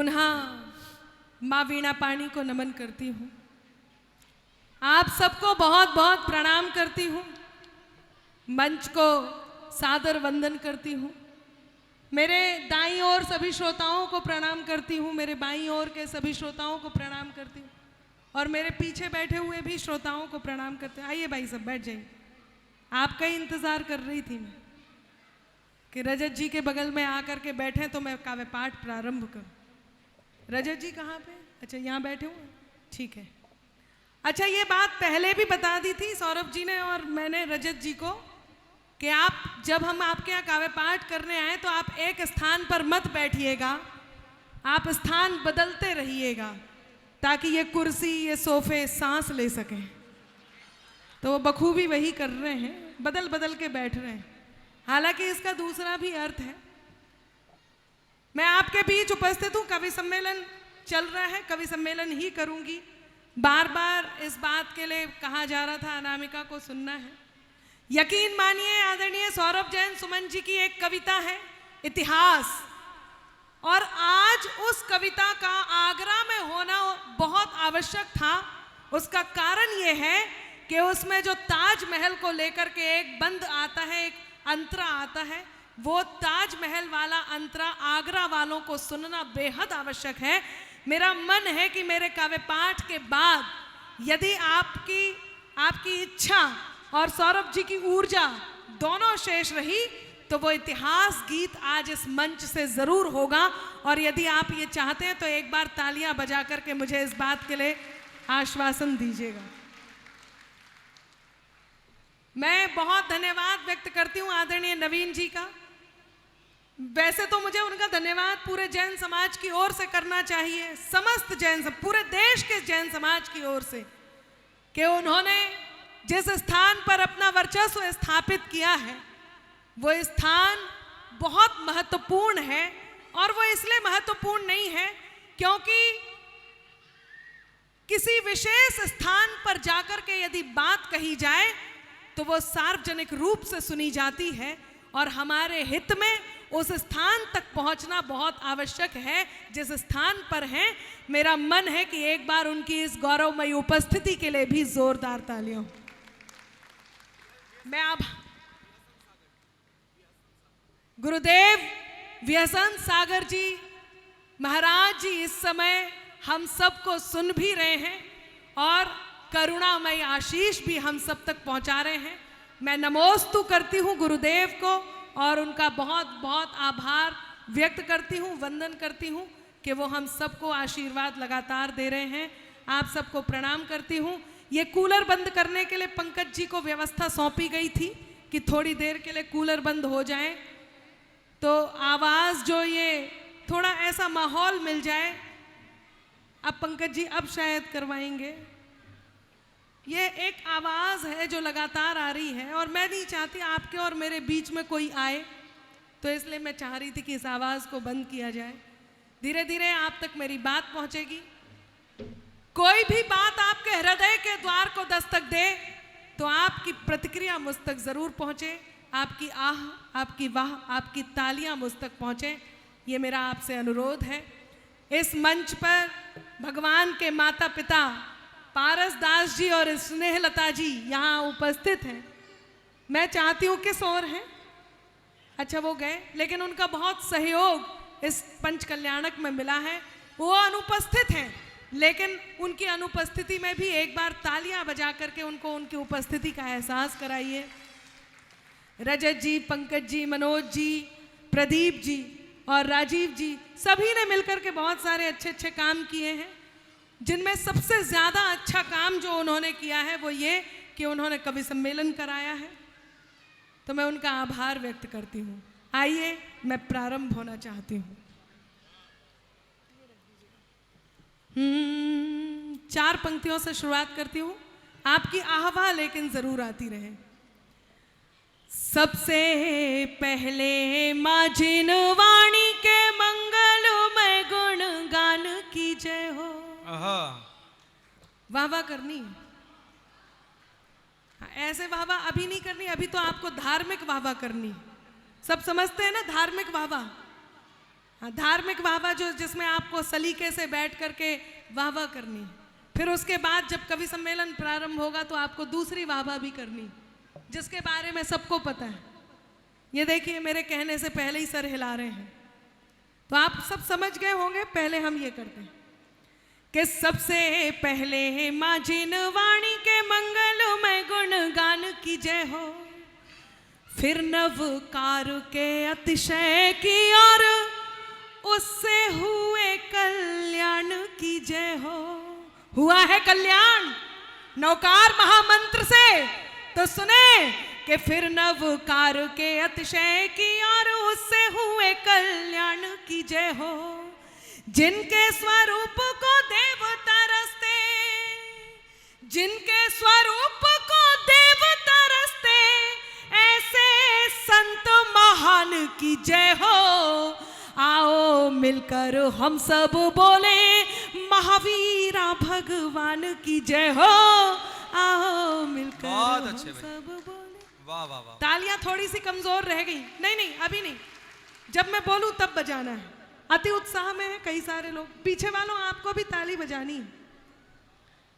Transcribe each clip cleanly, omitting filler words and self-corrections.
पुनः माँ वीणा पाणी को नमन करती हूँ। आप सबको बहुत बहुत प्रणाम करती हूँ। मंच को सादर वंदन करती हूँ। मेरे दाईं ओर सभी श्रोताओं को प्रणाम करती हूँ। मेरे बाईं ओर के सभी श्रोताओं को प्रणाम करती हूँ और मेरे पीछे बैठे हुए भी श्रोताओं को प्रणाम करते हैं। आइए भाई सब बैठ जाइए। आपका ही इंतज़ार कर रही थी मैं कि रजत जी के बगल में आकर के बैठे तो मैं काव्य पाठ प्रारंभ करूं। रजत जी कहाँ पे? अच्छा यहाँ बैठे हुए, ठीक है। अच्छा ये बात पहले भी बता दी थी सौरभ जी ने और मैंने रजत जी को कि आप जब हम आपके यहाँ काव्य पाठ करने आए तो आप एक स्थान पर मत बैठिएगा, आप स्थान बदलते रहिएगा ताकि ये कुर्सी ये सोफे सांस ले सकें। तो वो बखूबी वही कर रहे हैं, बदल बदल के बैठ रहे हैं। हालांकि इसका दूसरा भी अर्थ है। मैं आपके बीच उपस्थित हूँ, कवि सम्मेलन चल रहा है, कवि सम्मेलन ही करूँगी। बार बार इस बात के लिए कहा जा रहा था अनामिका को सुनना है। यकीन मानिए आदरणीय सौरभ जैन सुमन जी की एक कविता है इतिहास, और आज उस कविता का आगरा में होना बहुत आवश्यक था। उसका कारण ये है कि उसमें जो ताजमहल को लेकर के एक बंद आता है, एक अंतरा आता है, वो ताजमहल वाला अंतरा आगरा वालों को सुनना बेहद आवश्यक है। मेरा मन है कि मेरे काव्य पाठ के बाद यदि आपकी इच्छा और सौरभ जी की ऊर्जा दोनों शेष रही तो वो इतिहास गीत आज इस मंच से जरूर होगा। और यदि आप ये चाहते हैं तो एक बार तालियां बजा करके मुझे इस बात के लिए आश्वासन दीजिएगा। मैं बहुत धन्यवाद व्यक्त करती हूँ आदरणीय नवीन जी का। वैसे तो मुझे उनका धन्यवाद पूरे जैन समाज की ओर से करना चाहिए, समस्त पूरे देश के जैन समाज की ओर से, कि उन्होंने जिस स्थान पर अपना वर्चस्व स्थापित किया है वो स्थान बहुत महत्वपूर्ण है। और वो इसलिए महत्वपूर्ण नहीं है क्योंकि किसी विशेष स्थान पर जाकर के यदि बात कही जाए तो वो सार्वजनिक रूप से सुनी जाती है और हमारे हित में उस स्थान तक पहुंचना बहुत आवश्यक है जिस स्थान पर हैं। मेरा मन है कि एक बार उनकी इस गौरवमयी उपस्थिति के लिए भी जोरदार तालियां। मैं अब गुरुदेव व्यसन सागर जी महाराज जी इस समय हम सबको सुन भी रहे हैं और करुणामय आशीष भी हम सब तक पहुंचा रहे हैं। मैं नमोस्तु करती हूं गुरुदेव को और उनका बहुत बहुत आभार व्यक्त करती हूं, वंदन करती हूं कि वो हम सबको आशीर्वाद लगातार दे रहे हैं। आप सबको प्रणाम करती हूं। ये कूलर बंद करने के लिए पंकज जी को व्यवस्था सौंपी गई थी कि थोड़ी देर के लिए कूलर बंद हो जाए तो आवाज़ जो ये थोड़ा ऐसा माहौल मिल जाए। अब पंकज जी अब शायद करवाएंगे। ये एक आवाज़ है जो लगातार आ रही है और मैं नहीं चाहती आपके और मेरे बीच में कोई आए, तो इसलिए मैं चाह रही थी कि इस आवाज़ को बंद किया जाए। धीरे धीरे आप तक मेरी बात पहुंचेगी। कोई भी बात आपके हृदय के द्वार को दस्तक दे तो आपकी प्रतिक्रिया मुझ तक ज़रूर पहुंचे, आपकी आह, आपकी वाह, आपकी तालियां मुझ तक पहुंचे, ये मेरा आपसे अनुरोध है। इस मंच पर भगवान के माता पिता पारस दास जी और स्नेहलता जी यहाँ उपस्थित हैं। मैं चाहती हूँ किस ओर हैं? अच्छा वो गए, लेकिन उनका बहुत सहयोग इस पंच कल्याणक में मिला है। वो अनुपस्थित हैं लेकिन उनकी अनुपस्थिति में भी एक बार तालियां बजा करके उनको उनकी उपस्थिति का एहसास कराइए। रजत जी, पंकज जी, मनोज जी, प्रदीप जी और राजीव जी सभी ने मिलकर के बहुत सारे अच्छे अच्छे काम किए हैं, जिनमें सबसे ज़्यादा अच्छा काम जो उन्होंने किया है वो ये कि उन्होंने कवि सम्मेलन कराया है। तो मैं उनका आभार व्यक्त करती हूँ। आइए मैं प्रारंभ होना चाहती हूँ। 4 पंक्तियों से शुरुआत करती हूँ। आपकी आहवा लेकिन ज़रूर आती रहे। सबसे पहले माँ जिन वाणी के मंगल में गुण गान की जय हो। वाह वाह करनी ऐसे वाह वाह अभी नहीं करनी, अभी तो आपको धार्मिक वाह वाह करनी। सब समझते हैं ना धार्मिक वाह वाह? हाँ, धार्मिक वाहवा जो जिसमें आपको सलीके से बैठ करके वाहवा करनी है। फिर उसके बाद जब कवि सम्मेलन प्रारंभ होगा तो आपको दूसरी वाहवा भी करनी, जिसके बारे में सबको पता है। ये देखिए मेरे कहने से पहले ही सर हिला रहे हैं, तो आप सब समझ गए होंगे। पहले हम ये करते हैं कि सबसे पहले माँ जिनवाणी के मंगलमय गुणगान की जय हो, फिर नवकार के अतिशय की और उससे हुए कल्याण की जय हो। हुआ है कल्याण नवकार महामंत्र से, तो सुने कि फिर नवकार के अतिशय की और उससे हुए कल्याण की जय हो। जिनके स्वरूप को देव तरसते, जिनके स्वरूप को देव तरसते, ऐसे संत महान की जय हो। आओ मिलकर हम सब बोले महावीरा भगवान की जय हो। आओ मिलकर हम सब बोले। वाह वाह वाह। तालियां थोड़ी सी कमजोर रह गई। नहीं नहीं अभी नहीं, जब मैं बोलूं तब बजाना है। अति उत्साह में है कई सारे लोग, पीछे वालों आपको भी ताली बजानी है।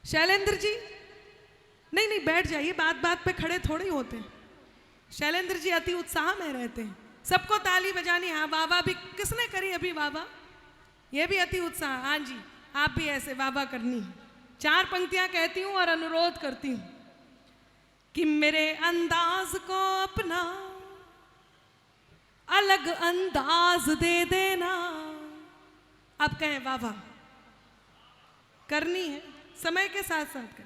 शैलेंद्र जी नहीं नहीं बैठ जाइए, बात बात पे खड़े थोड़े होते हैं। शैलेंद्र जी अति उत्साह में रहते हैं, सबको ताली बजानी। हाँ वाह भी किसने करी अभी वाह, ये भी अति उत्साह। हाँ जी आप भी ऐसे वाह करनी है। 4 पंक्तियां कहती हूँ और अनुरोध करती हूँ कि मेरे अंदाज को अपना अलग अंदाज दे देना। अब कहें वाह करनी है, समय के साथ साथ करनी।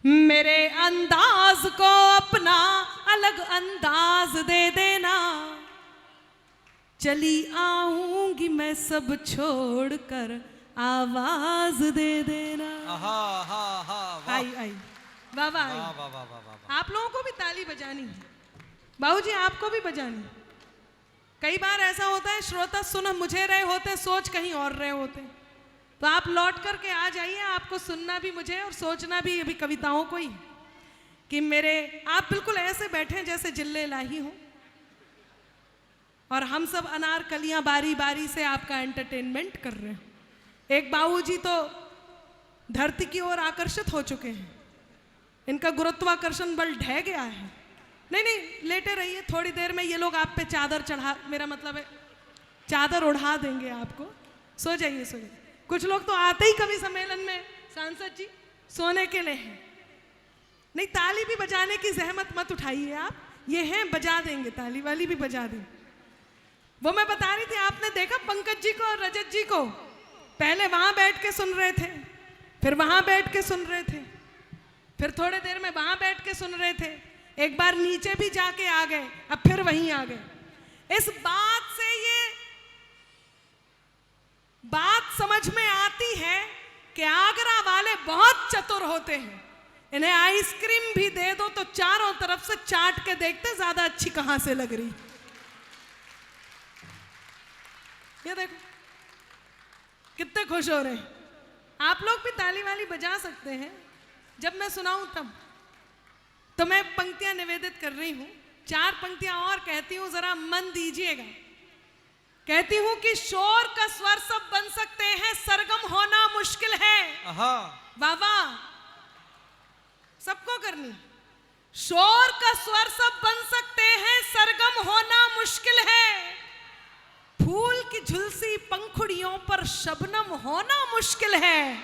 मेरे अंदाज को अपना अलग अंदाज दे देना, चली आऊंगी मैं सब छोड़कर आवाज दे देना। आई आई वाह वाह। आप लोगों को भी ताली बजानी है, बाबूजी आपको भी बजानी। कई बार ऐसा होता है श्रोता सुन मुझे रहे होते, सोच कहीं और रहे होते, तो आप लौट करके आ जाइए। आपको सुनना भी मुझे और सोचना भी अभी कविताओं को ही कि मेरे आप बिल्कुल ऐसे बैठे जैसे जिले लाही हूं और हम सब अनारकलियां बारी बारी से आपका एंटरटेनमेंट कर रहे हैं। एक बाबूजी तो धरती की ओर आकर्षित हो चुके हैं, इनका गुरुत्वाकर्षण बल ढह गया है। नहीं नहीं लेटे रहिए, थोड़ी देर में ये लोग आप पे चादर चढ़ा, मेरा मतलब है चादर उड़ा देंगे आपको। सो जाइए सो जाइए। कुछ लोग तो आते ही कवि सम्मेलन में सांसद जी सोने के लिए हैं। नहीं ताली भी बजाने की जहमत मत उठाइए आप, ये हैं बजा देंगे, ताली वाली भी बजा देंगे। वो मैं बता रही थी, आपने देखा पंकज जी को और रजत जी को, पहले वहां बैठ के सुन रहे थे, फिर वहां बैठ के सुन रहे थे, फिर थोड़े देर में वहां बैठ के सुन रहे थे, एक बार नीचे भी जाके आ गए, अब फिर वहीं आ गए। इस बात से ये बात समझ में आती है कि आगरा वाले बहुत चतुर होते हैं। इन्हें आइसक्रीम भी दे दो तो चारों तरफ से चाट के देखते ज्यादा अच्छी कहां से लग रही। ये देखो कितने खुश हो रहे हैं। आप लोग भी ताली वाली बजा सकते हैं जब मैं सुनाऊं तब। तो मैं पंक्तियां निवेदित कर रही हूं, 4 पंक्तियां और कहती हूं, जरा मन दीजिएगा। कहती हूं कि शोर का स्वर सब बन सकते हैं, सरगम होना मुश्किल है। वाह वाह सबको करनी। शोर का स्वर सब बन सकते हैं, सरगम होना मुश्किल है। फूल की झुलसी पंखुड़ियों पर शबनम होना मुश्किल है।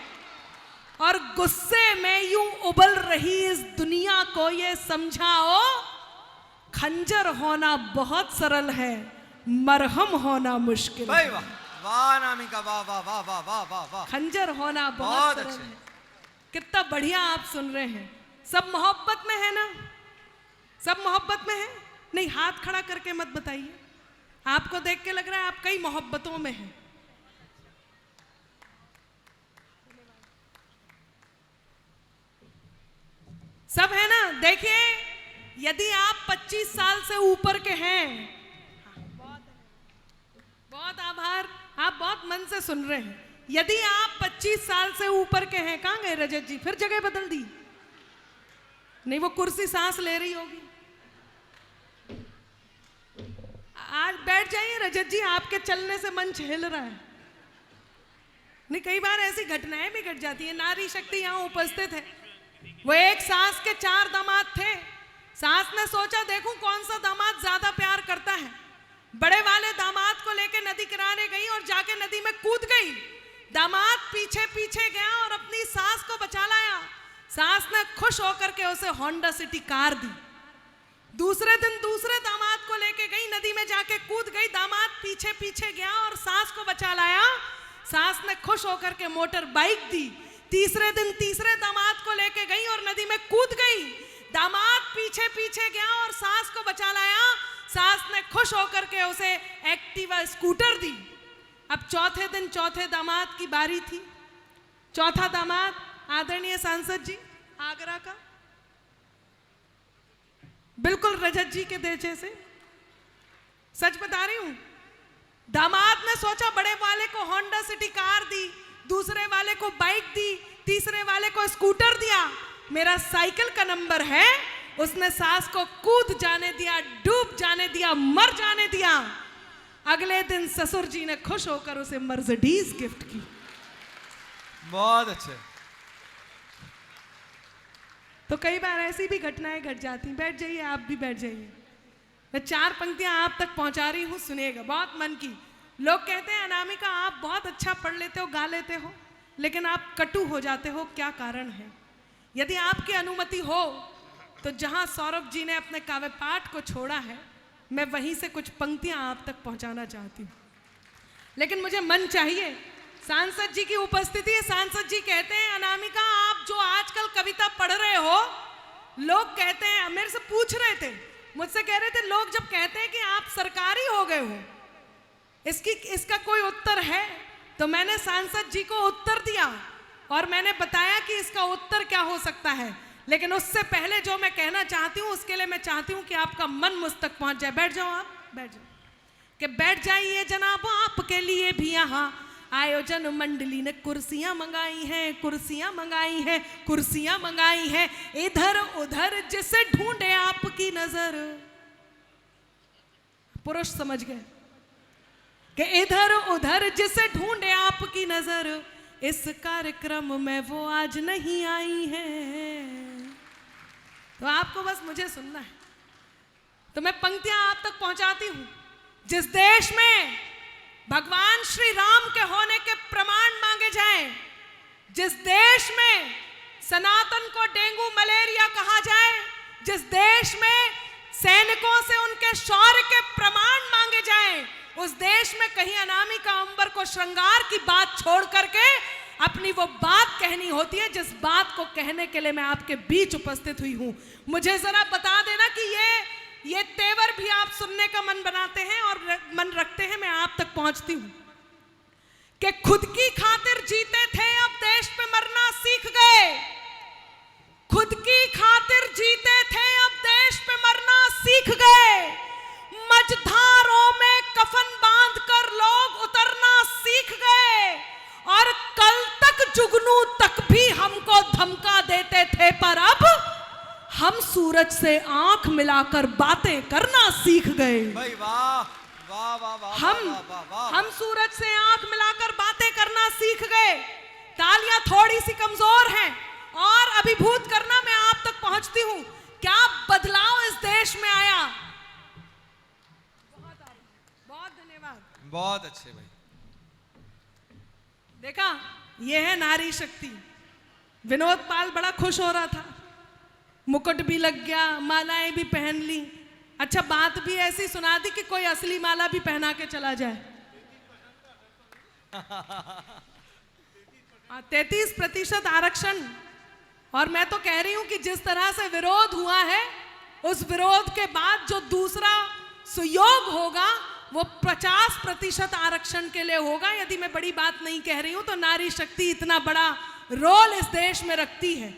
और गुस्से में यूं उबल रही इस दुनिया को ये समझाओ, खंजर होना बहुत सरल है, मरहम होना मुश्किल है। वाह वाह नामिका, वाह वाह वाह वाह वाह वाह वाह। खंजर होना बहुत सरल है। कितना बढ़िया आप सुन रहे हैं। सब मोहब्बत में है ना, सब मोहब्बत में है। नहीं हाथ खड़ा करके मत बताइए, आपको देख के लग रहा है आप कई मोहब्बतों में हैं। सब है ना। देखिए यदि आप 25 साल से ऊपर के हैं, बहुत आभार, आप बहुत मन से सुन रहे हैं। यदि आप 25 साल से ऊपर के हैं, कहां गए रजत जी, फिर जगह बदल दी। नहीं वो कुर्सी सांस ले रही होगी। आज बैठ जाइए रजत जी, आपके चलने से मन हिल रहा है। नहीं, कई बार ऐसी घटनाएं भी घट जाती है। नारी शक्ति यहाँ उपस्थित है। वो एक सास के 4 दामाद थे। सास ने सोचा देखूं कौन सा दामाद ज्यादा प्यार करता है। बड़े वाले दामाद को लेके नदी किनारे गई और जाके नदी में कूद गई। दामाद पीछे पीछे गया और अपनी सास को बचा लाया। सास ने खुश होकर के उसे होंडा सिटी कार दी। दूसरे दिन दूसरे दामाद को लेके गई, नदी में जाके कूद गई। दामाद पीछे पीछे गया और सास को बचा लाया। सास ने खुश होकर के मोटर बाइक दी। तीसरे दिन तीसरे दामाद को लेके गई और नदी में कूद गई। दामाद पीछे पीछे गया और सास को बचा लाया। सास ने खुश होकर के उसे एक्टिवा स्कूटर दी। अब चौथे दिन चौथे दामाद की बारी थी। चौथा दामाद आदरणीय सांसद जी आगरा का, बिल्कुल रजत जी के देचे से, सच बता रही हूं। दामाद ने सोचा बड़े वाले को होंडा सिटी कार दी, दूसरे वाले को बाइक दी, तीसरे वाले को स्कूटर दिया। मेरा साइकिल का नंबर है। उसने सास को कूद जाने दिया, डूब जाने दिया, मर जाने दिया। अगले दिन ससुर जी ने खुश होकर उसे मर्सिडीज गिफ्ट की। बहुत अच्छे। तो कई बार ऐसी भी घटनाएं घट जाती। बैठ जाइए, आप भी बैठ जाइए। मैं 4 पंक्तियां आप तक पहुंचा रही हूं, सुनिएगा, बहुत मन की। लोग कहते हैं अनामिका आप बहुत अच्छा पढ़ लेते हो, गा लेते हो, लेकिन आप कटु हो जाते हो, क्या कारण है? यदि आपकी अनुमति हो तो जहां सौरभ जी ने अपने काव्य पाठ को छोड़ा है, मैं वहीं से कुछ पंक्तियां आप तक पहुंचाना चाहती हूं। लेकिन मुझे मन चाहिए, सांसद जी की उपस्थिति है। सांसद जी कहते हैं अनामिका आप जो आजकल कविता पढ़ रहे हो, लोग कहते हैं, मेरे से पूछ रहे थे, मुझसे कह रहे थे, लोग जब कहते हैं कि आप सरकारी हो गए हो, इसका कोई उत्तर है? तो मैंने सांसद जी को उत्तर दिया और मैंने बताया कि इसका उत्तर क्या हो सकता है। लेकिन उससे पहले जो मैं कहना चाहती हूं, उसके लिए मैं चाहती हूं कि आपका मन मुझ तक पहुंच जाए। बैठ जाओ, आप बैठ जाओ, कि बैठ जाइए जनाब, आपके लिए भी यहाँ आयोजन मंडली ने कुर्सियां मंगाई हैं, कुर्सियां मंगाई हैं, कुर्सियां मंगाई हैं। इधर उधर जिसे ढूंढे आपकी नजर, पुरुष समझ गए कि इधर उधर जिसे ढूंढे आपकी नजर, इस कार्यक्रम में वो आज नहीं आई है। तो आपको बस मुझे सुनना है। तो मैं पंक्तियां आप तक पहुंचाती हूं। जिस देश में भगवान श्री राम के होने के प्रमाण मांगे जाएं, जिस देश में सनातन को डेंगू मलेरिया कहा जाए, जिस देश में सैनिकों से उनके शौर्य के प्रमाण मांगे जाएं, उस देश में कहीं अनामिका अंबर को श्रृंगार की बात छोड़ करके अपनी वो बात कहनी होती है जिस बात को कहने के लिए मैं आपके बीच उपस्थित हुई हूं। मुझे जरा बता देना कि ये तेवर भी आप सुनने का मन बनाते हैं और मन रखते हैं। मैं आप तक पहुंचती हूं कि खुद की खातिर जीते थे, अब देश पे मरना सीख गए। खुद की खातिर जीते थे, अब देश पे मरना सीख गए। मझधारों में कफन बांधकर लोग उतरना सीख गए और कल तक जुगनू तक भी हमको धमका देते थे, पर अब हम सूरज से आंख मिलाकर बातें करना सीख गए। भाई वाह वाह वाह वाह। हम सूरज से आंख मिलाकर बातें करना सीख गए। तालियां थोड़ी सी कमजोर हैं और अभिभूत करना मैं आप तक पहुंचती हूं। क्या बदलाव इस देश में आया? बहुत धन्यवाद, बहुत अच्छे भाई। देखा, यह है नारी शक्ति। विनोद पाल बड़ा खुश हो रहा था, मुकुट भी लग गया, मालाएं भी पहन ली। अच्छा, बात भी ऐसी सुना दी कि कोई असली माला भी पहना के चला जाए। 33% आरक्षण। और मैं तो कह रही हूं कि जिस तरह से विरोध हुआ है, उस विरोध के बाद जो दूसरा सुयोग होगा वो 50% आरक्षण के लिए होगा। यदि मैं बड़ी बात नहीं कह रही हूं तो नारी शक्ति इतना बड़ा रोल इस देश में रखती है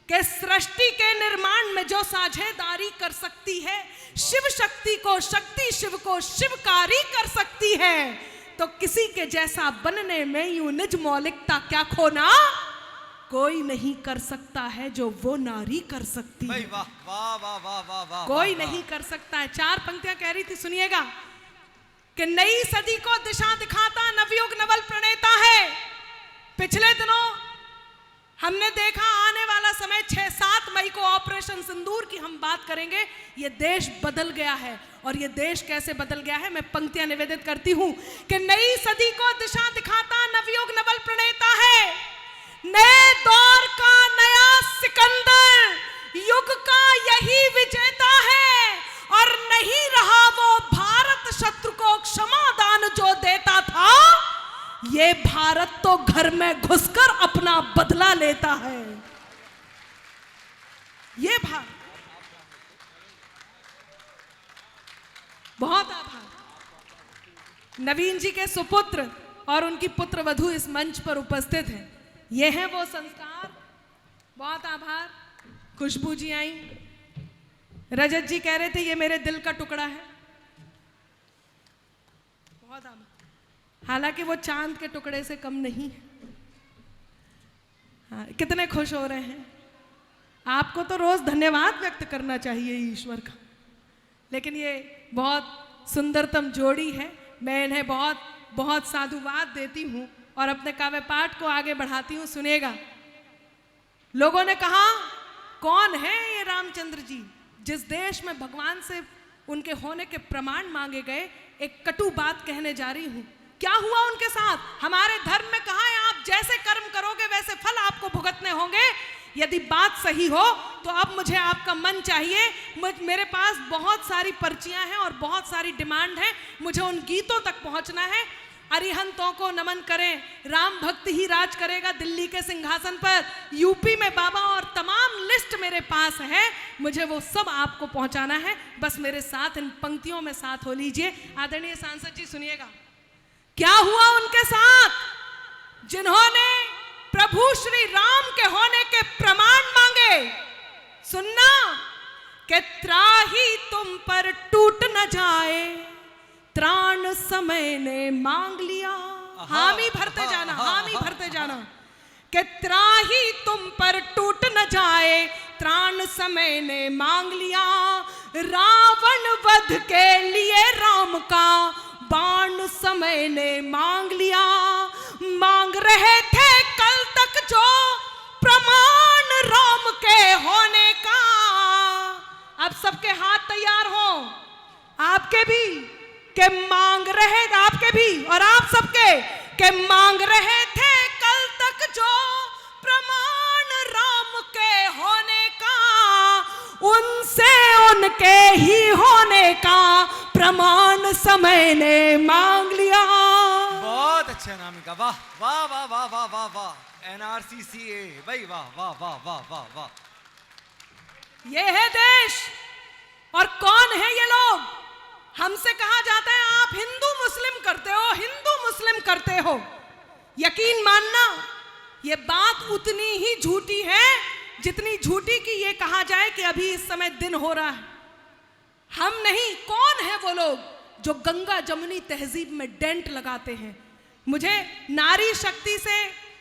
कि सृष्टि के निर्माण में जो साझेदारी कर सकती है, शिव शक्ति को शक्ति, शिव को शिवकारी कर सकती है, तो किसी के जैसा बनने में यूं निज मौलिकता क्या खोना कोई नहीं कर सकता है जो वो नारी कर सकती है। वाह वाह वाह वाह वाह वाह। कोई नहीं कर सकता है। 4 पंक्तियां कह रही थी, सुनिएगा कि नई सदी को दिशा दिखाता नवयुग नवल प्रणेता है। पिछले दिनों हमने देखा आने वाला समय 6-7 मई को ऑपरेशन सिंदूर की हम बात करेंगे। ये देश बदल गया है और ये देश कैसे बदल गया है मैं पंक्तियां निवेदित करती हूं कि नई सदी को दिशा दिखाता नवयुग नवल प्रणेता है, नए दौर का नया सिकंदर, युग का यही विजेता है और नहीं रहा वो भारत शत्रु को क्षमा दान जो देता था। ये भारत तो घर में घुसकर अपना बदला लेता है। ये भारत, बहुत आभार। नवीन जी के सुपुत्र और उनकी पुत्र वधू इस मंच पर उपस्थित हैं। ये है वो संस्कार। बहुत आभार। खुशबू जी आई, रजत जी कह रहे थे ये मेरे दिल का टुकड़ा है। बहुत आभार। हालांकि वो चांद के टुकड़े से कम नहीं है। हाँ, कितने खुश हो रहे हैं। आपको तो रोज धन्यवाद व्यक्त करना चाहिए ईश्वर का, लेकिन ये बहुत सुंदरतम जोड़ी है। मैं इन्हें बहुत बहुत साधुवाद देती हूँ और अपने काव्य पाठ को आगे बढ़ाती हूँ। सुनेगा। लोगों ने कहा कौन है ये रामचंद्र जी, जिस देश में भगवान से उनके होने के प्रमाण मांगे गए। एक कटु बात कहने जा रही हूं। क्या हुआ उनके साथ? हमारे धर्म में कहा है आप जैसे कर्म करोगे वैसे फल आपको भुगतने होंगे। यदि बात सही हो तो अब मुझे आपका मन चाहिए। मेरे पास बहुत सारी पर्चियां हैं और बहुत सारी डिमांड है। मुझे उन गीतों तक पहुंचना है। अरिहंतों को नमन करें, राम भक्त ही राज करेगा दिल्ली के सिंहासन पर, यूपी में बाबा और तमाम लिस्ट मेरे पास है। मुझे वो सब आपको पहुंचाना है। बस मेरे साथ इन पंक्तियों में साथ हो लीजिए। आदरणीय सांसद जी सुनिएगा। क्या हुआ उनके साथ जिन्होंने प्रभु श्री राम के होने के प्रमाण मांगे? सुनना कि त्राही तुम पर टूट न जाए, त्राण समय ने मांग लिया। हामी भरते जाना, हामी भरते जाना। कि त्राही तुम पर टूट न जाए, त्राण समय ने मांग लिया। रावण वध के लिए राम का बाण समय ने मांग लिया। मांग रहे थे कल तक जो प्रमाण राम के होने का। अब सबके हाथ तैयार हो, आपके भी के मांग रहे, आपके भी और आप सबके के मांग रहे थे कल तक जो प्रमाण राम के होने का, उनसे उनके ही होने का प्रमाण समय ने मांग लिया। बहुत अच्छा अनामिका, वाह वाह वाह वाह वाह वाह वाह। एनआरसीसीए भाई, वाह वाह वाह वाह वाह वाह। ये है देश। और कौन है ये लोग? हमसे कहा जाता है आप हिंदू मुस्लिम करते हो, हिंदू मुस्लिम करते हो। यकीन मानना ये बात उतनी ही झूठी है जितनी झूठी कि ये कहा जाए कि अभी इस समय दिन हो रहा है। हम नहीं, कौन है वो लोग जो गंगा जमुनी तहजीब में डेंट लगाते हैं? मुझे नारी शक्ति से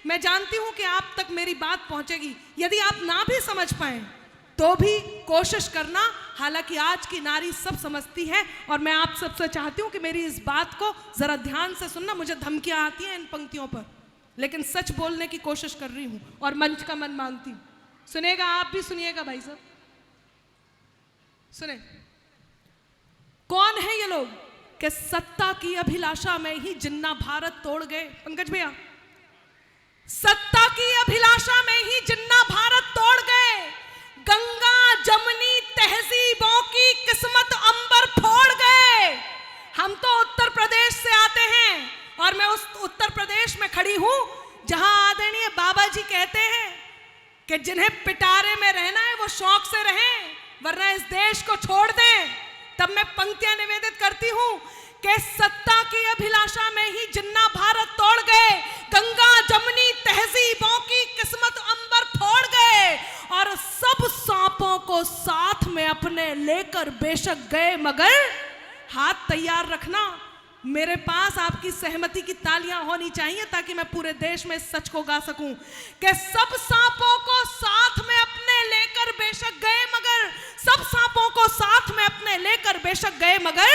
मैं जानती हूं कि आप तक मेरी बात पहुंचेगी। यदि आप ना भी समझ पाए तो भी कोशिश करना। हालांकि आज की नारी सब समझती है और मैं आप सबसे चाहती हूं कि मेरी इस बात को जरा ध्यान से सुनना। मुझे धमकियां आती हैं इन पंक्तियों पर, लेकिन सच बोलने की कोशिश कर रही हूं और मंच का मन मांगती हूं। सुनेगा, आप भी सुनिएगा भाई साहब, सुने। कौन है ये लोग कि सत्ता की अभिलाषा में ही जिन्ना भारत तोड़ गए? पंकज भैया, सत्ता की अभिलाषा में ही जिन्ना भारत तोड़ गए। गंगा जमुनी तहजीबों की किस्मत अंबर फोड़ गए। हम तो उत्तर प्रदेश से आते हैं और मैं उस उत्तर प्रदेश में खड़ी हूं जहां आदरणीय बाबा जी कहते हैं कि जिन्हें पिटारे में रहना है वो शौक से रहें, वरना इस देश को छोड़ दें। तब मैं पंक्तियां निवेदित करती हूं कि सत्ता की अभिलाषा में ही जिन्ना भारत तोड़ गए, गंगा जमुनी तहजीबों की किस्मत अंबर फोड़ गए और सब सांपों को साथ में अपने लेकर बेशक गए, मगर हाथ तैयार रखना। मेरे पास आपकी सहमति की तालियां होनी चाहिए ताकि मैं पूरे देश में इस सच को गा सकूं कि सब सांपों को साथ में अपने लेकर बेशक गए, मगर सब सांपों को साथ में अपने लेकर बेशक गए, मगर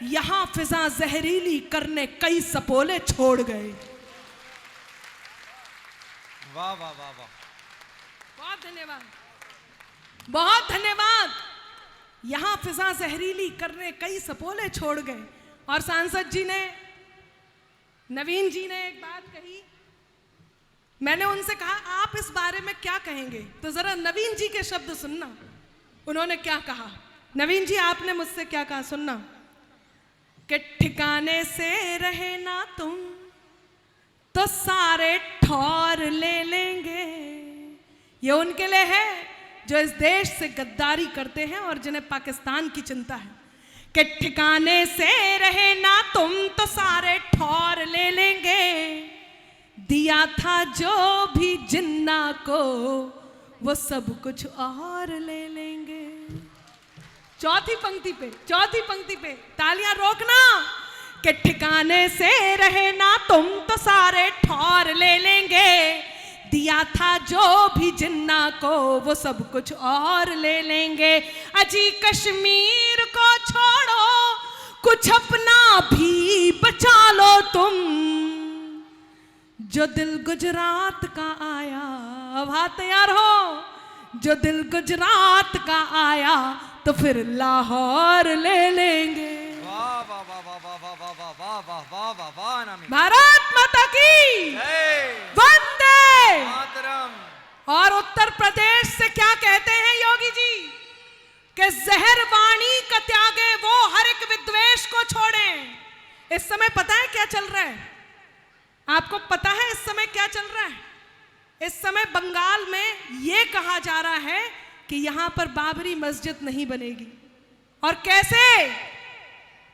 यहाँ फिजा जहरीली करने कई सपोले छोड़ गए। वाह वाह वाह वाह, बहुत धन्यवाद, बहुत धन्यवाद। यहाँ फिजा जहरीली करने कई सपोले छोड़ गए। और सांसद जी ने, नवीन जी ने एक बात कही, मैंने उनसे कहा आप इस बारे में क्या कहेंगे, तो जरा नवीन जी के शब्द सुनना। उन्होंने क्या कहा, नवीन जी आपने मुझसे क्या कहा सुनना, कि ठिकाने से रहे ना तुम तो सारे ठौर ले लेंगे। ये उनके लिए है जो इस देश से गद्दारी करते हैं और जिन्हें पाकिस्तान की चिंता है, कि ठिकाने से रहे ना तुम तो सारे ठौर ले लेंगे। दिया था जो भी जिन्ना को वो सब कुछ और ले लेंगे। चौथी पंक्ति पे तालियां रोकना, कि ठिकाने से रहे ना तुम तो सारे ठौर ले लेंगे। दिया था जो भी जिन्ना को वो सब कुछ और ले लेंगे। अजी कश्मीर को छोड़ो कुछ अपना भी बचा लो तुम, जो दिल गुजरात का आया, अब हाथ तैयार हो, जो दिल गुजरात का आया तो फिर लाहौर ले लेंगे। वाह वाह वाह वाह वाह वाह वाह वाह वाह वाह वाह वाह वाह अनामिका, भारत माता की वंदे मातरम। और उत्तर प्रदेश से क्या कहते हैं योगी जी, कि जहर वाणी का त्यागे वो हर एक विद्वेष को छोड़ें। इस समय पता है क्या चल रहा है, आपको पता है इस समय क्या चल रहा है? इस समय बंगाल में यह कहा जा रहा है कि यहां पर बाबरी मस्जिद नहीं बनेगी। और कैसे,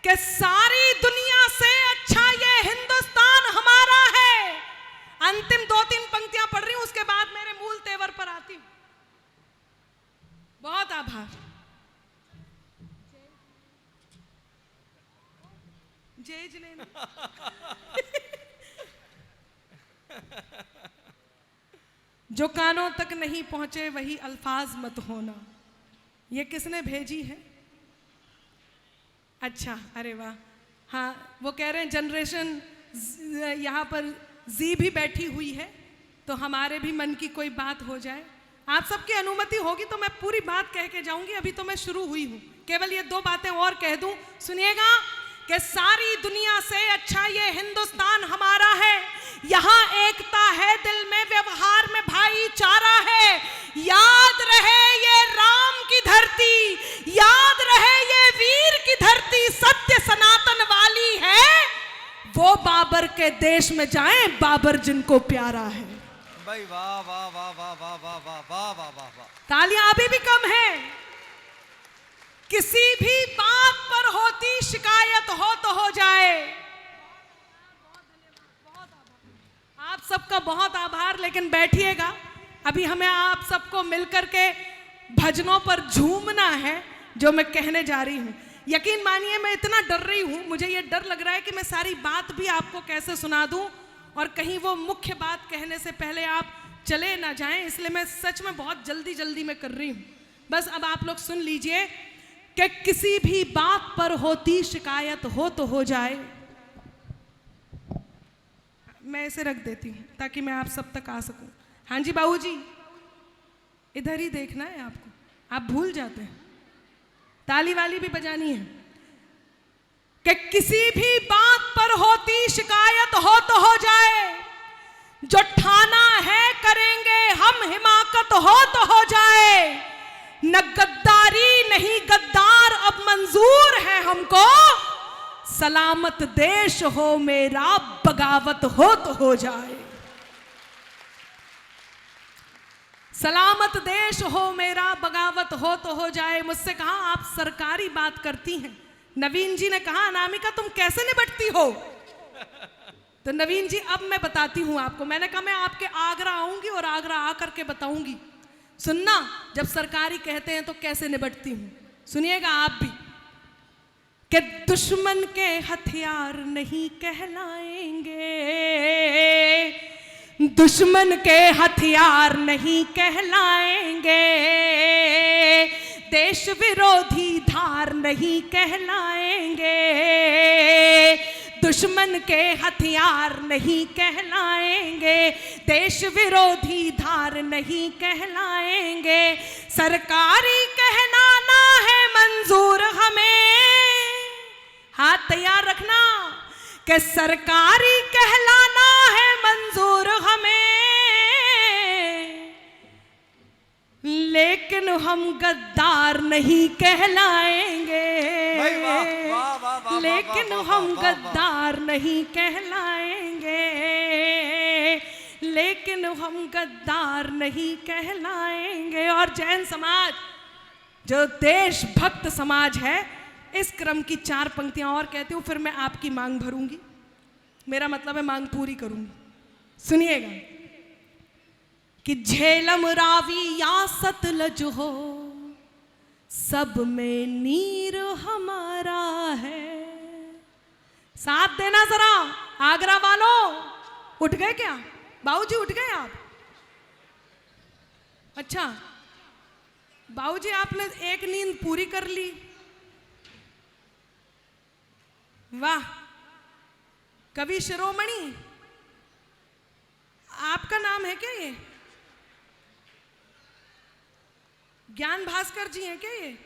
कि सारी दुनिया से अच्छा ये हिंदुस्तान हमारा है। अंतिम 2-3 पंक्तियां पढ़ रही हूं, उसके बाद मेरे मूल तेवर पर आती हूं। बहुत आभार। जय जिनेन्द्र। जो कानों तक नहीं पहुंचे वही अल्फाज मत होना, ये किसने भेजी है? अच्छा, अरे वाह, हाँ वो कह रहे हैं जनरेशन यहाँ पर जी भी बैठी हुई है, तो हमारे भी मन की कोई बात हो जाए। आप सबकी अनुमति होगी तो मैं पूरी बात कह के जाऊंगी, अभी तो मैं शुरू हुई हूँ। केवल ये 2 बातें और कह दूं, सुनिएगा, कि सारी दुनिया से अच्छा ये हिंदुस्तान हमारा है। यहाँ एकता है दिल में, व्यवहार में भाईचारा है। याद रहे ये राम की धरती, याद रहे ये वीर की धरती, सत्य सनातन वाली है। वो बाबर के देश में जाएं, बाबर जिनको प्यारा है। भाई वाह वाह वाह वाह वाह वाह वाह वाह वाह वाह वाह। तालियां अभी भी कम है। किसी भी बात पर होती शिकायत हो तो हो जाए। आप सबका बहुत आभार, लेकिन बैठिएगा, अभी हमें आप सबको मिलकर के भजनों पर झूमना है जो मैं कहने जा रही हूं। यकीन मानिए मैं इतना डर रही हूं, मुझे ये डर लग रहा है कि मैं सारी बात भी आपको कैसे सुना दूं और कहीं वो मुख्य बात कहने से पहले आप चले ना जाएं, इसलिए मैं सच में बहुत जल्दी में कर रही हूं। बस अब आप लोग सुन लीजिए कि किसी भी बात पर होती शिकायत हो तो हो जाए। मैं इसे रख देती हूँ ताकि मैं आप सब तक आ सकूं। हाँ जी बाबूजी, इधर ही देखना है आपको, आप भूल जाते हैं। ताली वाली भी बजानी है। कि किसी भी बात पर होती शिकायत हो तो हो जाए, जो ठाना है करेंगे हम, हिमाकत हो तो हो जाए। न गद्दारी नहीं गद्दार अब मंजूर है हमको, सलामत देश हो मेरा बगावत हो तो हो जाए। सलामत देश हो मेरा बगावत हो तो हो जाए। मुझसे कहा आप सरकारी बात करती हैं। नवीन जी ने कहा अनामिका तुम कैसे निपटती हो? तो नवीन जी अब मैं बताती हूं आपको। मैंने कहा मैं आपके आगरा आऊंगी और आगरा आकर के बताऊंगी। सुनना, जब सरकारी कहते हैं तो कैसे निपटती हूं, सुनिएगा आप भी। कि दुश्मन के हथियार नहीं कहलाएंगे, दुश्मन के हथियार नहीं कहलाएंगे, देश विरोधी धार नहीं कहलाएंगे, दुश्मन के हथियार नहीं कहलाएंगे, देश विरोधी धार नहीं कहलाएंगे, सरकारी कहलाना है मंजूर हमें, हाथ तैयार रखना कि सरकारी कहलाना है मंजूर हमें, लेकिन हम गद्दार नहीं कहलाएंगे, लेकिन हम गद्दार नहीं कहलाएंगे, लेकिन हम गद्दार नहीं कहलाएंगे। और जैन समाज जो देशभक्त समाज है, इस क्रम की 4 पंक्तियां और कहती हूं, फिर मैं आपकी मांग भरूंगी, मेरा मतलब है मांग पूरी करूंगी। सुनिएगा कि झेलम रावी या सतलज हो, सब में नीर हमारा है। साथ देना जरा आगरा वालों। उठ गए क्या बाबूजी? उठ गए आप? अच्छा बाबूजी, आपने एक नींद पूरी कर ली, वाह। कवि शिरोमणि आपका नाम है क्या? ये ज्ञान भास्कर जी हैं क्या ये?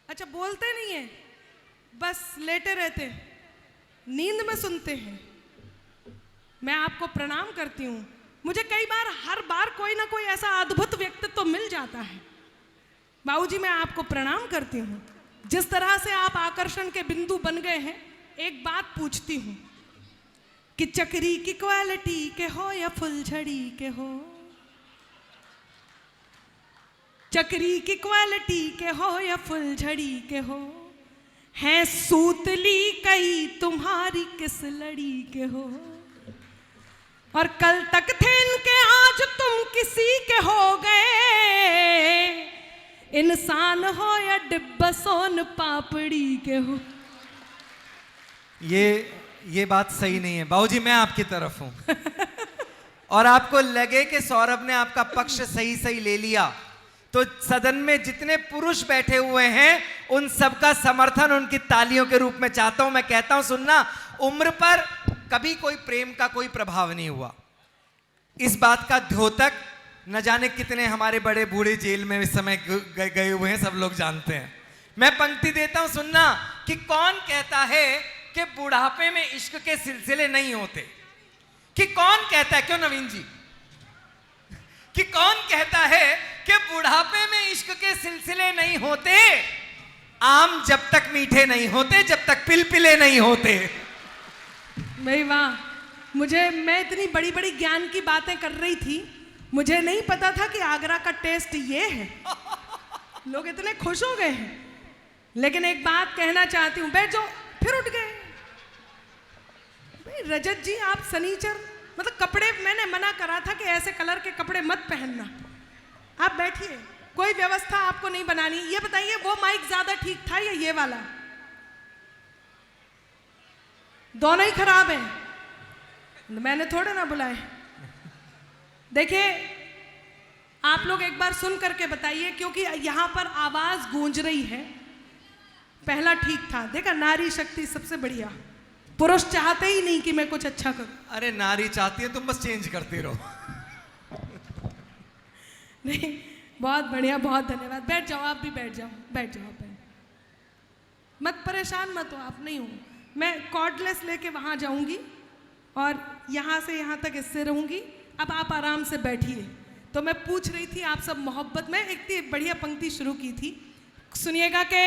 अच्छा, बोलते नहीं है, बस लेटे रहते, नींद में सुनते हैं। मैं आपको प्रणाम करती हूँ। मुझे कई बार, हर बार कोई ना कोई ऐसा अद्भुत व्यक्तित्व तो मिल जाता है। बाबूजी, मैं आपको प्रणाम करती हूँ। जिस तरह से आप आकर्षण के बिंदु बन गए हैं, एक बात पूछती हूँ कि चक्री की क्वालिटी के हो या फुलझड़ी के हो, चक्री की क्वालिटी के हो या फुलझड़ी के हो, हैं सूतली कई तुम्हारी किस लड़ी के हो, और कल तक थे इनके आज तुम किसी के हो गए, इंसान हो या डिब्बा सोन पापड़ी के हो। ये बात सही नहीं है बाबूजी, मैं आपकी तरफ हूं और आपको लगे कि सौरभ ने आपका पक्ष सही ले लिया, तो सदन में जितने पुरुष बैठे हुए हैं उन सबका समर्थन उनकी तालियों के रूप में चाहता हूं। मैं कहता हूं, सुनना, उम्र पर कभी कोई प्रेम का कोई प्रभाव नहीं हुआ। इस बात का द्योतक न जाने कितने हमारे बड़े बूढ़े जेल में इस समय गए हुए हैं, सब लोग जानते हैं। मैं पंक्ति देता हूं, सुनना, कि कौन कहता है कि बुढ़ापे में इश्क के सिलसिले नहीं होते? कि कौन कहता है, क्यों नवीन जी, कि कौन कहता है कि बुढ़ापे में इश्क के सिलसिले नहीं होते? आम जब तक मीठे नहीं होते, जब तक पिलपिले नहीं होते। भाई वाह, मैं इतनी बड़ी बड़ी ज्ञान की बातें कर रही थी, मुझे नहीं पता था कि आगरा का टेस्ट ये है। लोग इतने खुश हो गए हैं। लेकिन एक बात कहना चाहती हूं, बैठ जाओ, फिर उठ गए। भाई रजत जी, आप सनीचर, मतलब कपड़े मैंने मना करा था कि ऐसे कलर के कपड़े मत पहनना। आप बैठिए, कोई व्यवस्था आपको नहीं बनानी। ये बताइए, वो माइक ज्यादा ठीक था या ये वाला? दोनों ही खराब हैं, मैंने थोड़े ना बुलाए। देखिए, आप लोग एक बार सुन करके बताइए, क्योंकि यहां पर आवाज गूंज रही है। पहला ठीक था, देखा, नारी शक्ति सबसे बढ़िया। पुरुष चाहते ही नहीं कि मैं कुछ अच्छा करूं। अरे नारी चाहती है, तुम बस चेंज करते रहो। नहीं, बहुत बढ़िया, बहुत धन्यवाद। बैठ जाओ, आप भी बैठ जाओ, बैठ जाओ, मत परेशान मत हो आप। नहीं हो, मैं कॉर्डलेस लेके वहां जाऊंगी और यहां से यहां तक इससे रहूंगी। अब आप आराम से बैठिए। तो मैं पूछ रही थी, आप सब मोहब्बत में एक बढ़िया पंक्ति शुरू की थी, सुनिएगा कि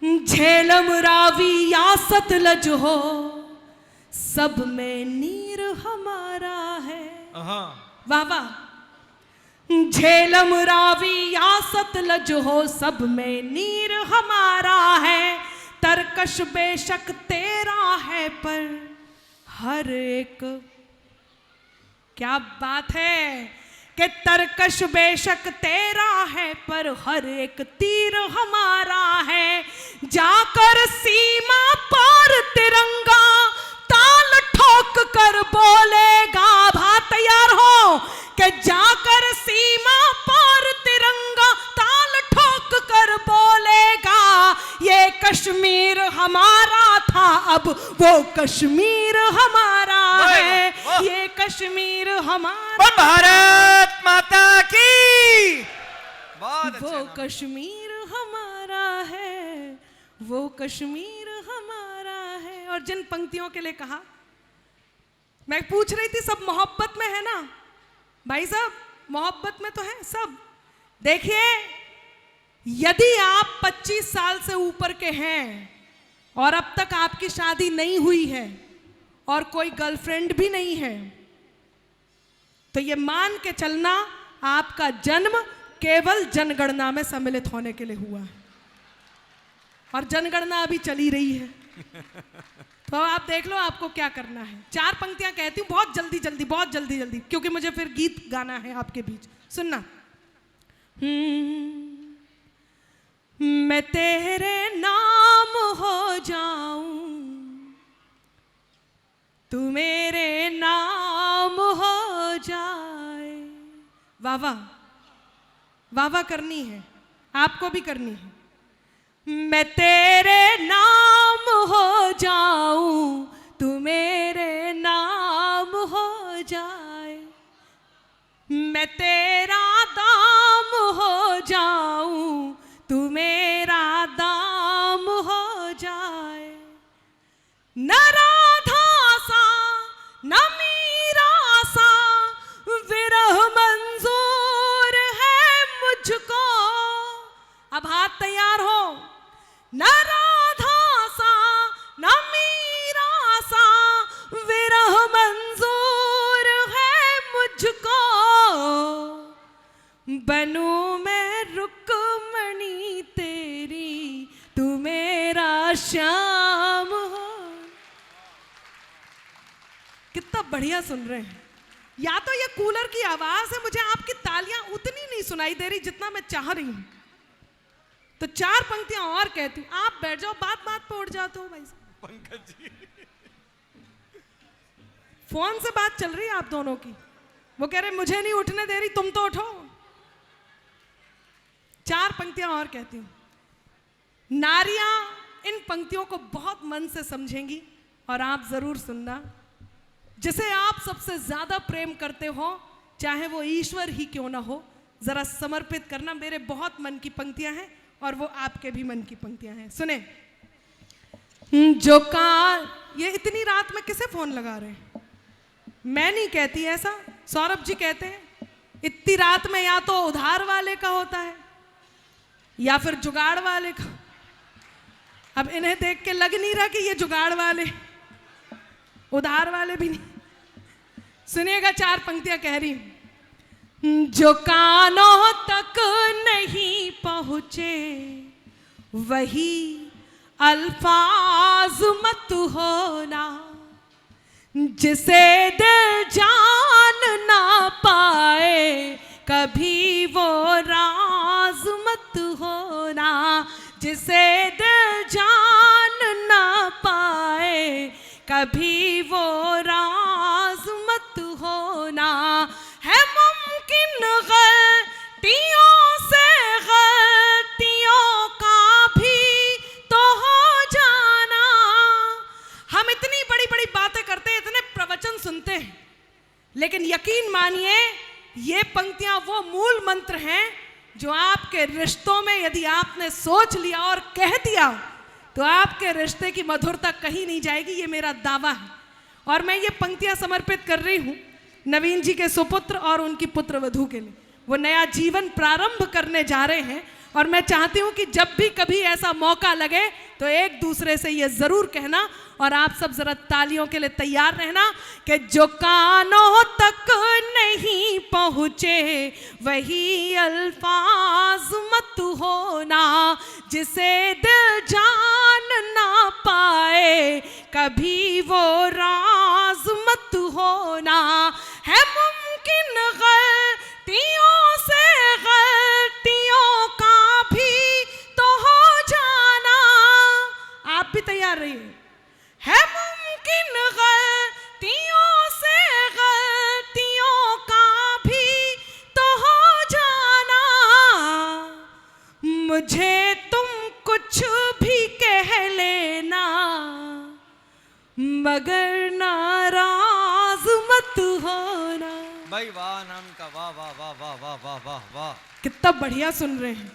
झेलम रावी या सतलज हो, सब में नीर हमारा है। वाह वाह। झेलम रावी या सतलज हो, सब में नीर हमारा है, तरकश बेशक तेरा है पर हर एक, क्या बात है, कि तरकश बेशक तेरा है पर हर एक तीर हमारा है, जाकर सीमा पार तिरंगा ताल ठोक कर बोलेगा। भाई तैयार हो कि जाकर सीमा पार तिरंगा ताल ठोक कश्मीर हमारा था अब वो कश्मीर हमारा है, ये कश्मीर हमारा, भारत माता की बहुत वो कश्मीर हमारा है, वो कश्मीर हमारा है। और जिन पंक्तियों के लिए कहा, मैं पूछ रही थी सब मोहब्बत में है ना भाई साहब, मोहब्बत में तो है सब। देखिए, यदि आप 25 साल से ऊपर के हैं और अब तक आपकी शादी नहीं हुई है और कोई गर्लफ्रेंड भी नहीं है, तो ये मान के चलना आपका जन्म केवल जनगणना में सम्मिलित होने के लिए हुआ है, और जनगणना अभी चली रही है। तो आप देख लो आपको क्या करना है। 4 पंक्तियां कहती हूं बहुत जल्दी जल्दी, बहुत जल्दी जल्दी, क्योंकि मुझे फिर गीत गाना है आपके बीच। सुनना। मैं तेरे नाम हो जाऊं, तू मेरे नाम हो जाए। वाह वाह, वाह वाह करनी है, आपको भी करनी है। मैं तेरे नाम हो जाऊं, तू मेरे नाम हो जाए, मैं तेरा दाम हो जाऊं, तू मेरा दाम हो जाए। न राधा सा न मीरा सा विरह मंजूर है मुझको। अब हाथ तैयार हो। न राधा सा न मीरा सा विरह मंजूर है मुझको, बनूं मैं रुक्मणी तेरी, तू मेरा श्याम हो। कितना बढ़िया सुन रहे हैं। या तो ये कूलर की आवाज है, मुझे आपकी तालियां उतनी नहीं सुनाई दे रही जितना मैं चाह रही हूं। तो 4 पंक्तियां और कहती हूं, आप बैठ जाओ, बात बात पे उठ जाते हो भाई पंकज जी। फोन से बात चल रही है आप दोनों की, वो कह रहे मुझे नहीं उठने दे रही, तुम तो उठो। 4 पंक्तियां और कहती हूं। नारियां इन पंक्तियों को बहुत मन से समझेंगी, और आप जरूर सुनना। जिसे आप सबसे ज्यादा प्रेम करते हो, चाहे वो ईश्वर ही क्यों ना हो, जरा समर्पित करना। मेरे बहुत मन की पंक्तियां हैं और वो आपके भी मन की पंक्तियां हैं। सुने। जो कान, ये इतनी रात में किसे फोन लगा रहे हैं? मैं नहीं कहती ऐसा, सौरभ जी कहते हैं। इतनी रात में या तो उधार वाले का होता है या फिर जुगाड़ वाले का। अब इन्हें देख के लग नहीं रहा कि ये जुगाड़ वाले, उधार वाले भी नहीं। सुनिएगा, 4 पंक्तियां कह रही हूं। जो कानों तक नहीं पहुंचे वही अल्फाज मत होना, जिसे दिल जान ना पाए कभी वो राज मत होना, जिसे दिल जान ना पाए कभी वो राज मत होना। है मुमकिन गलतियों से गलतियों का भी तो हो जाना। हम इतनी बड़ी बड़ी बातें करते हैं, इतने प्रवचन सुनते हैं, लेकिन यकीन मानिए ये पंक्तियां वो मूल मंत्र हैं जो आपके रिश्तों में यदि आपने सोच लिया और कह दिया तो आपके रिश्ते की मधुरता कहीं नहीं जाएगी। ये मेरा दावा है। और मैं ये पंक्तियां समर्पित कर रही हूं नवीन जी के सुपुत्र और उनकी पुत्र वधू के लिए। वो नया जीवन प्रारंभ करने जा रहे हैं, और मैं चाहती हूं कि जब भी कभी ऐसा मौका लगे तो एक दूसरे से ये जरूर कहना, और आप सब जरा तालियों के लिए तैयार रहना कि जो कानों तक नहीं पहुंचे वही अल्फाज मत होना, जिसे दिल जान ना पाए कभी वो राज मत होना। है मुमकिन गलतियों से गलतियों का भी तो हो जाना। आप भी तैयार रहिए। है मुमकिन गलतियों से गलतियों का भी तो हो जाना, मुझे तुम कुछ भी कह लेना, मगर नाराज मत होना। भाई वाह अनामिका, वाह वाह वाह वाह वाह वाह वाह वाह, कितना बढ़िया सुन रहे हैं।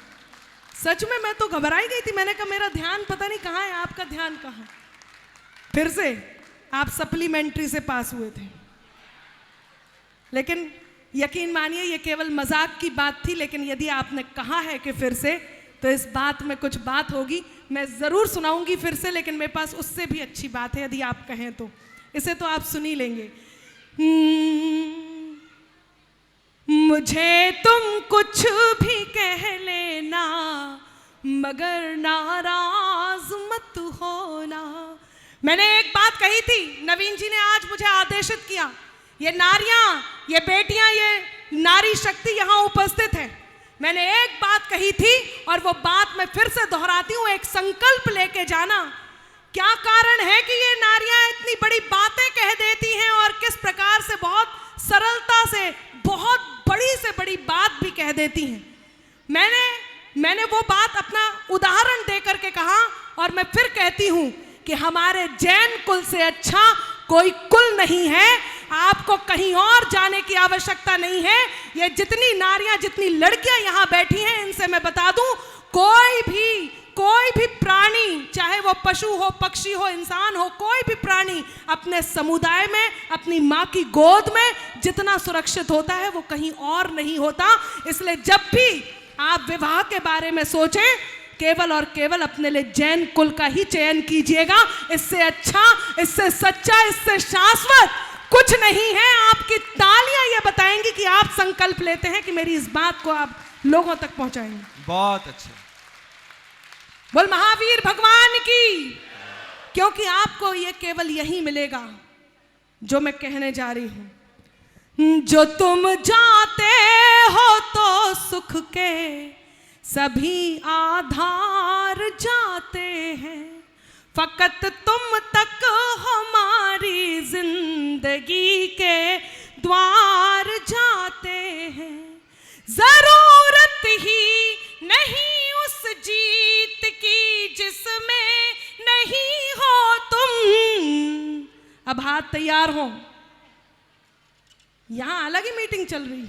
सच में मैं तो घबराई गई थी, मैंने कहा मेरा ध्यान पता नहीं कहाँ है, आपका ध्यान कहाँ। फिर से आप सप्लीमेंट्री से पास हुए थे, लेकिन यकीन मानिए ये केवल मजाक की बात थी, लेकिन यदि आपने कहा है कि फिर से, तो इस बात में कुछ बात होगी। मैं ज़रूर सुनाऊंगी फिर से, लेकिन मेरे पास उससे भी अच्छी बात है, यदि आप कहें तो। इसे तो आप सुन ही लेंगे। मुझे तुम कुछ भी कह लेना, मगर नाराज मत होना। मैंने एक बात कही थी, नवीन जी ने आज मुझे आदेशित किया, ये नारियां, ये बेटियां, ये नारी शक्ति यहाँ उपस्थित है। मैंने एक बात कही थी और वो बात मैं फिर से दोहराती हूँ, एक संकल्प लेके जाना। क्या कारण है कि ये नारियां इतनी बड़ी बातें कह देती हैं और किस प्रकार से बहुत सरलता से बहुत बड़ी से बड़ी बात भी कह देती हैं। मैंने वो बात अपना उदाहरण देकर के कहा, और मैं फिर कहती हूँ कि हमारे जैन कुल से अच्छा कोई कुल नहीं है। आपको कहीं और जाने की आवश्यकता नहीं है। ये जितनी नारियां, जितनी लड़कियां यहाँ बैठी हैं, इनसे मैं बता दूं, कोई भी प्राणी, चाहे वो पशु हो, पक्षी हो, इंसान हो, कोई भी प्राणी अपने समुदाय में, अपनी माँ की गोद में जितना सुरक्षित होता है वो कहीं और नहीं होता। इसलिए जब भी आप विवाह के बारे में सोचें, केवल और केवल अपने लिए जैन कुल का ही चयन कीजिएगा। इससे अच्छा, इससे सच्चा, इससे शाश्वत कुछ नहीं है। आपकी तालियां ये बताएंगी कि आप संकल्प लेते हैं कि मेरी इस बात को आप लोगों तक पहुंचाएंगे। बहुत अच्छा। बोल महावीर भगवान की। क्योंकि आपको ये केवल यही मिलेगा जो मैं कहने जा रही हूं। जो तुम जाते हो तो सुख के सभी आधार जाते हैं, फकत तुम तक हमारी जिंदगी के द्वार जाते हैं। जरूरत ही नहीं उस जीत की जिसमें नहीं हो तुम। अब हाथ तैयार हो, यहां अलग ही मीटिंग चल रही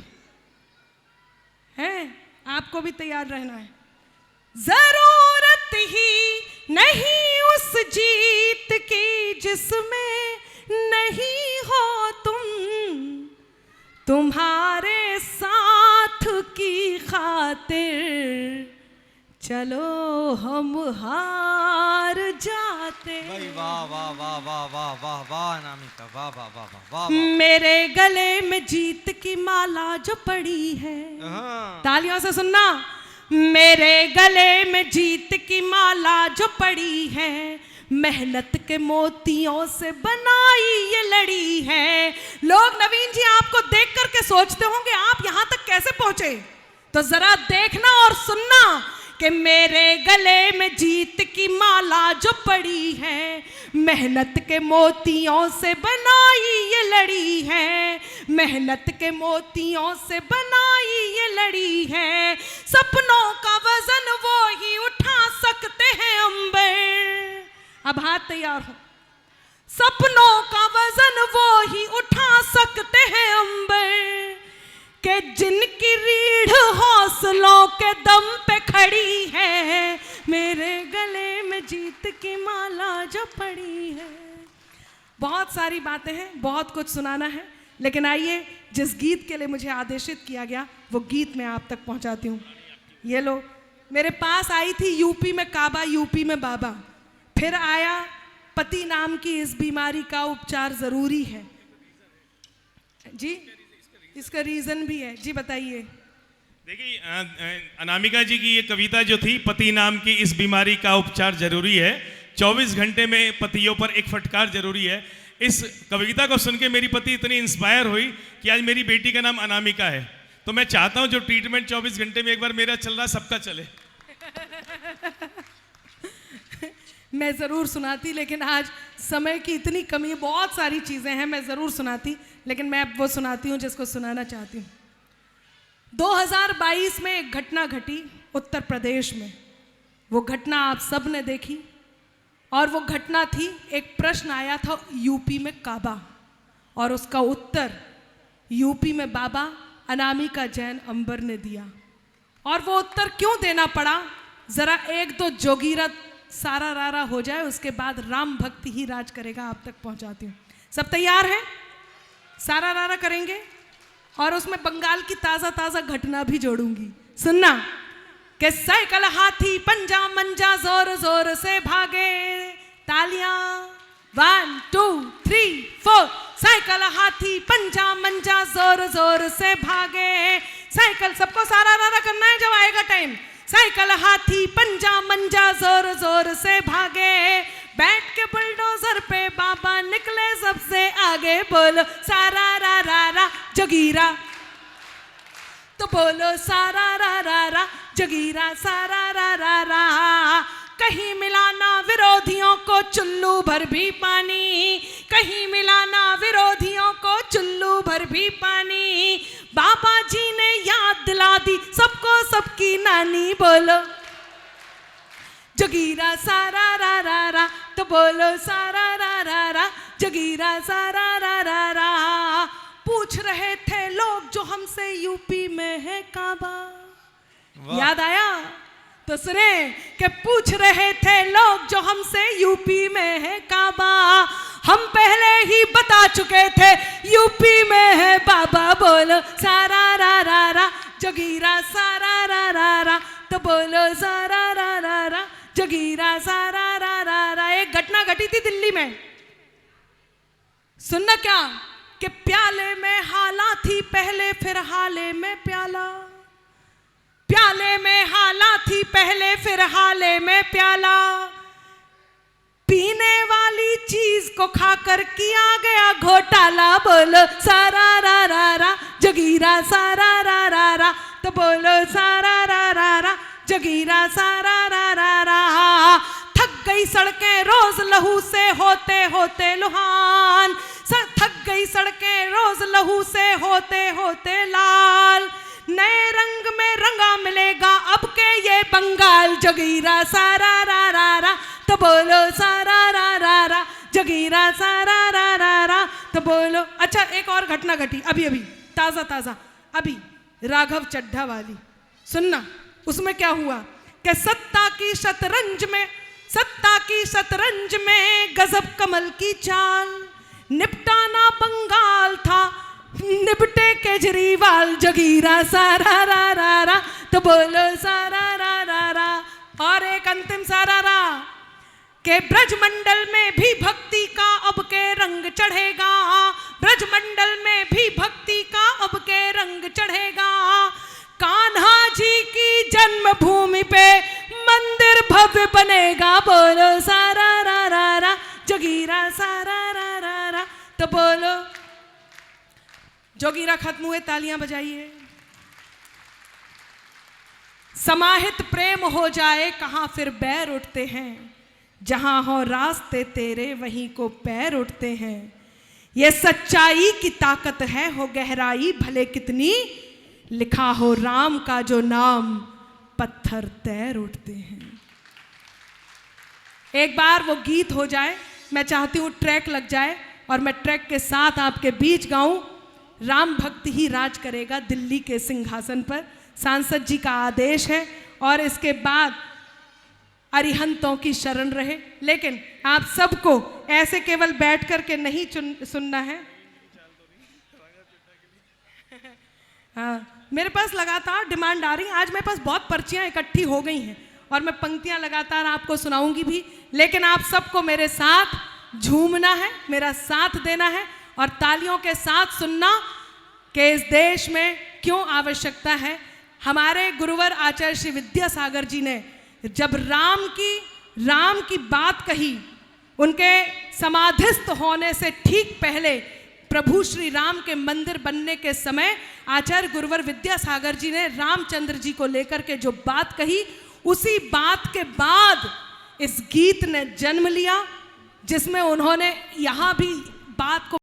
है, आपको भी तैयार रहना है। जरूरत ही नहीं उस जीत की जिसमें नहीं हो तुम। तुम्हारे साथ की खातिर चलो हम हार जाते। वाह वाह वाह वाह वाह वाह वाह अनामिका, वाह वाह वाह वाह वाह। मेरे गले में जीत की माला जो पड़ी है, तालियों से सुनना। मेरे गले में जीत की माला जो पड़ी है, मेहनत के मोतियों से बनाई ये लड़ी है। लोग नवीन जी आपको देख करके सोचते होंगे आप यहां तक कैसे पहुंचे, तो जरा देखना और सुनना कि मेरे गले में जीत की माला जो पड़ी है, मेहनत के मोतियों से बनाई ये लड़ी है। मेहनत के मोतियों से बनाई ये लड़ी है। सपनों का वजन वो ही उठा सकते हैं अंबर। अब हाथ तैयार हो। सपनों का वजन वो ही उठा सकते हैं अंबर, के जिनकी रीढ़ हौसलों के दम पे खड़ी है। मेरे गले में जीत की माला जो पड़ी है। बहुत सारी बातें हैं, बहुत कुछ सुनाना है, लेकिन आइए जिस गीत के लिए मुझे आदेशित किया गया वो गीत मैं आप तक पहुंचाती हूँ। ये लो, मेरे पास आई थी यूपी में काबा, यूपी में बाबा, फिर आया पति नाम की इस बीमारी का उपचार जरूरी है। जी, इसका रीजन भी है, जी बताइए। देखिए अनामिका जी की ये कविता जो थी, पति नाम की इस बीमारी का उपचार जरूरी है, 24 घंटे में पतियों पर एक फटकार जरूरी है। इस कविता को सुन के मेरी पति इतनी इंस्पायर हुई कि आज मेरी बेटी का नाम अनामिका है। तो मैं चाहता हूं जो ट्रीटमेंट 24 घंटे में एक बार मेरा चल रहा सबका चले। मैं ज़रूर सुनाती, लेकिन आज समय की इतनी कमी है, बहुत सारी चीज़ें हैं, मैं ज़रूर सुनाती, लेकिन मैं अब वो सुनाती हूँ जिसको सुनाना चाहती हूँ। 2022 में एक घटना घटी उत्तर प्रदेश में। वो घटना आप सब ने देखी, और वो घटना थी, एक प्रश्न आया था यूपी में काबा, और उसका उत्तर यूपी में बाबा अनामिका जैन अंबर ने दिया। और वो उत्तर क्यों देना पड़ा, जरा एक दो जोगीरा सारा रारा हो जाए, उसके बाद राम भक्ति ही राज करेगा आप तक पहुंचाती हूँ। सब तैयार हैं? सारा रारा करेंगे और उसमें बंगाल की ताजा ताजा घटना भी जोड़ूंगी। सुनना कि साइकिल हाथी पंजा मंजा जोर जोर से भागे, तालियां 1 2 3 4। साइकिल हाथी पंजा मंजा जोर जोर से भागे, साइकिल सबको सारा रारा करना है जब आएगा टाइम। साइकिल हाथी पंजा मंजा जोर जोर से भागे, बैठ के बुलडोजर पे बाबा निकले सबसे आगे, बोलो सारा रा रा रा जगीरा, तो बोलो सारा रा रा रा जगीरा, सारा रा रा रा। कहीं मिलाना विरोधियों को चुल्लू भर भी पानी, कहीं मिलाना विरोधियों को चुल्लू भर भी पानी, बाबा जी ने याद दिला दी सबको सबकी नानी, बोलो जगीरा सारा रा रा रा, तो बोलो सारा रा रा रा जगीरा, सारा रा रा रा। पूछ रहे थे लोग जो हमसे यूपी में है काबा, याद आया तो सुने कि पूछ रहे थे लोग जो हमसे यूपी में है काबा, हम पहले ही बता चुके थे यूपी में है बाबा, बोलो सारा रा रा रा जगीरा, सारा रा रा रा, तो बोलो सारा रा रा रा जगीरा, सारा रा रा रा। एक घटना घटी थी दिल्ली में, सुनना क्या कि प्याले में हाला थी पहले, फिर हाले में प्याला, प्याले में हाला थी पहले, फिर हाले में प्याला, पीने वाली चीज को खाकर किया गया घोटाला, बोलो सारा रा रा रा जगीरा, सारा रा रा रा, तो बोलो सारा रा रा रा जगीरा, सारा रा रा रा। थक गई सड़कें रोज लहू से होते होते लुहान, थक गई सड़कें रोज लहू से होते होते लाल, नए रंग में रंगा मिलेगा अब के ये बंगाल, जगीरा सारा रा रा रा, तो बोलो सारा रा रा रा जगीरा, सारा रा रा रा, तो बोलो। अच्छा एक और घटना घटी अभी अभी ताजा ताजा, अभी राघव चड्ढा वाली, सुनना उसमें क्या हुआ कि सत्ता की शतरंज में, सत्ता की शतरंज में गजब कमल की चाल, निपटाना बंगाल था निपटे केजरीवाल, जगीरा सारा रा रा रा, तो बोलो सारा रा रा रा। और एक अंतिम सारा रा के ब्रजमंडल में भी भक्ति का अब के रंग चढ़ेगा, ब्रजमंडल में भी भक्ति का अब के रंग चढ़ेगा, कान्हा जी की जन्मभूमि पे मंदिर भव्य बनेगा, बोलो सारा रा रा रा जगीरा, सारा रा रा रा, तो बोलो। जोगीरा खत्म हुए, तालियां बजाइए। समाहित प्रेम हो जाए कहां फिर बैर उठते हैं, जहां हो रास्ते तेरे वहीं को पैर उठते हैं, ये सच्चाई की ताकत है हो गहराई भले कितनी, लिखा हो राम का जो नाम पत्थर तैर उठते हैं। एक बार वो गीत हो जाए, मैं चाहती हूं ट्रैक लग जाए और मैं ट्रैक के साथ आपके बीच गाऊं, राम भक्ति ही राज करेगा दिल्ली के सिंहासन पर, सांसद जी का आदेश है, और इसके बाद अरिहंतों की शरण रहे। लेकिन आप सबको ऐसे केवल बैठ कर के नहीं सुनना है। हाँ, मेरे पास लगातार डिमांड आ रही है, आज मेरे पास बहुत पर्चियां इकट्ठी हो गई हैं और मैं पंक्तियां लगातार आपको सुनाऊंगी भी, लेकिन आप सबको मेरे साथ झूमना है, मेरा साथ देना है और तालियों के साथ सुनना कि इस देश में क्यों आवश्यकता है। हमारे गुरुवर आचार्य श्री विद्यासागर जी ने जब राम की बात कही, उनके समाधिस्थ होने से ठीक पहले प्रभु श्री राम के मंदिर बनने के समय आचार्य गुरुवर विद्यासागर जी ने रामचंद्र जी को लेकर के जो बात कही, उसी बात के बाद इस गीत ने जन्म लिया, जिसमें उन्होंने यहाँ भी बात को